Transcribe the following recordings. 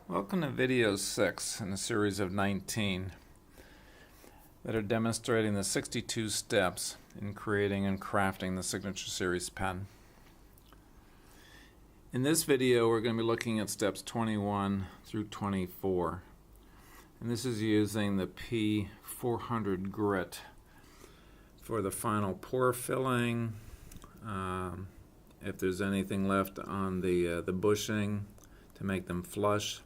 Welcome to video 6 in a series of 19 that are demonstrating the 62 steps in creating and crafting the Signature Series pen. In this video we're going to be looking at steps 21 through 24, and this is using the P400 grit for the final pour filling, if there's anything left on the bushing to make them flush,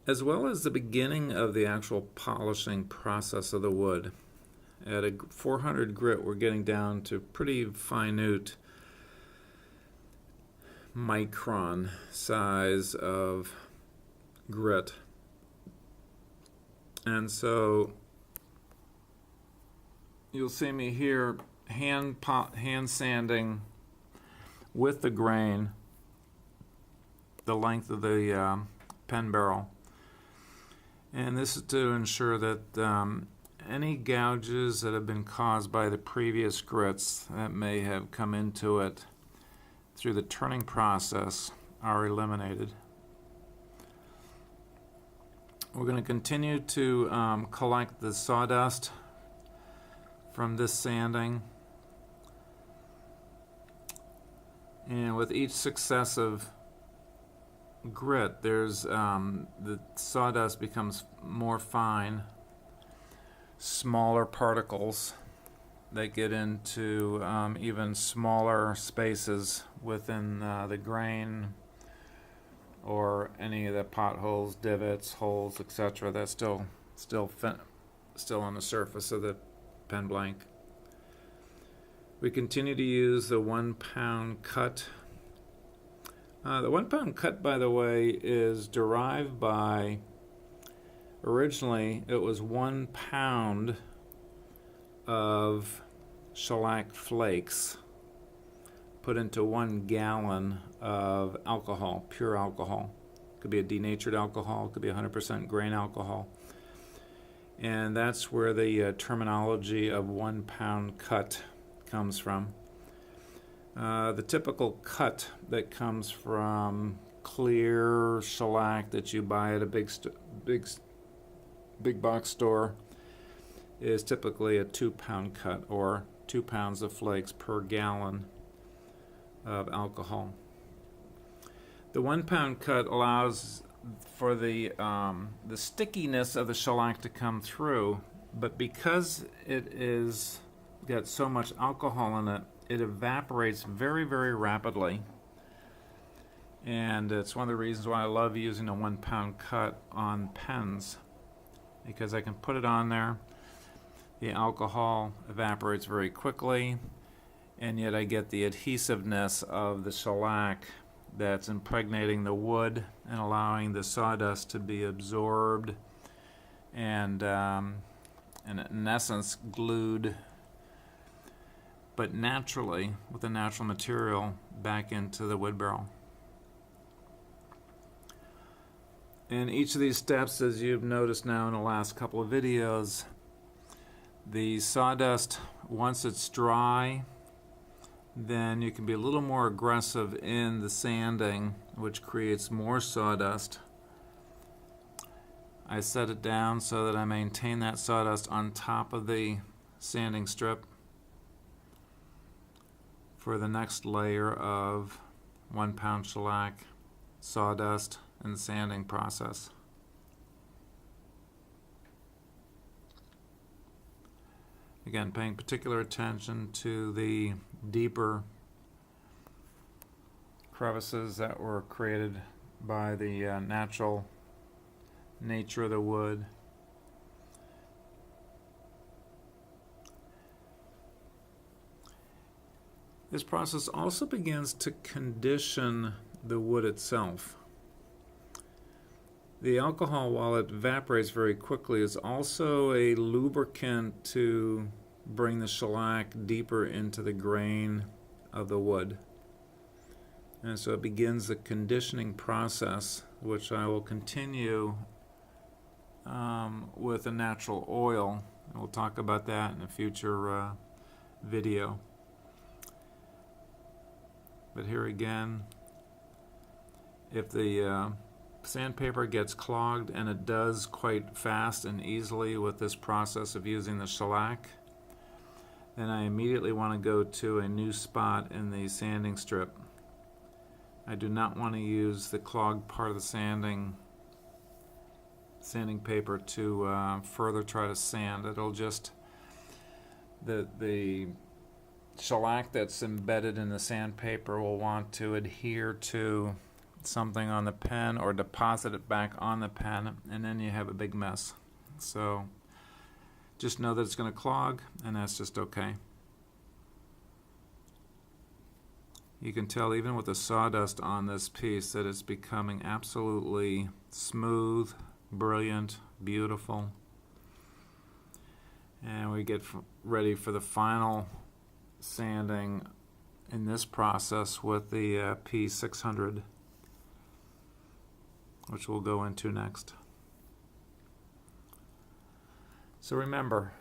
as well as the beginning of the actual polishing process of the wood. At a 400 grit, we're getting down to pretty minute micron size of grit. And so you'll see me here hand sanding with the grain the length of the pen barrel. And this is to ensure that any gouges that have been caused by the previous grits that may have come into it through the turning process are eliminated. We're going to continue to collect the sawdust from this sanding, and with each successive grit, there's the sawdust becomes more fine, smaller particles that get into even smaller spaces within the grain or any of the potholes, divots, holes, etc. That's still on the surface of the pen blank. We continue to use the 1 pound cut. The 1 pound cut, by the way, is derived by, originally it was 1 pound of shellac flakes put into 1 gallon of alcohol, pure alcohol. Could be a denatured alcohol, could be 100% grain alcohol. And that's where the terminology of 1 pound cut comes from. The typical cut that comes from clear shellac that you buy at a big box store is typically a 2 pound cut, or 2 pounds of flakes per gallon of alcohol. The 1 pound cut allows for the stickiness of the shellac to come through, but because it is got so much alcohol in it, it evaporates very, very rapidly. And it's one of the reasons why I love using a 1 pound cut on pens, because I can put it on there, the alcohol evaporates very quickly, and yet I get the adhesiveness of the shellac that's impregnating the wood and allowing the sawdust to be absorbed and in essence glued, but naturally, with a natural material, back into the wood barrel. In each of these steps, as you've noticed now in the last couple of videos, the sawdust, once it's dry, then you can be a little more aggressive in the sanding, which creates more sawdust. I set it down so that I maintain that sawdust on top of the sanding strip for the next layer of 1 pound shellac, sawdust, and sanding process. Again, paying particular attention to the deeper crevices that were created by the natural nature of the wood. This process also begins to condition the wood itself. The alcohol, while it evaporates very quickly, is also a lubricant to bring the shellac deeper into the grain of the wood. And so it begins the conditioning process, which I will continue with a natural oil. And we'll talk about that in a future video. But here again, if the Sandpaper gets clogged, and it does quite fast and easily with this process of using the shellac. Then I immediately want to go to a new spot in the sanding strip. I do not want to use the clogged part of the sanding paper to further try to sand. It'll just, the shellac that's embedded in the sandpaper will want to adhere to something on the pen or deposit it back on the pen, and then you have a big mess. So just know that it's going to clog, and that's just okay. You can tell even with the sawdust on this piece that it's becoming absolutely smooth, brilliant, beautiful. And we get ready for the final sanding in this process with the P600, which we'll go into next. So remember,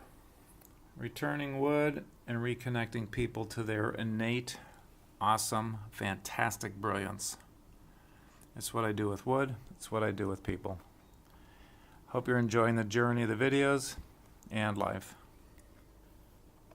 returning wood and reconnecting people to their innate, awesome, fantastic brilliance. It's what I do with wood. It's what I do with people. Hope you're enjoying the journey of the videos and life.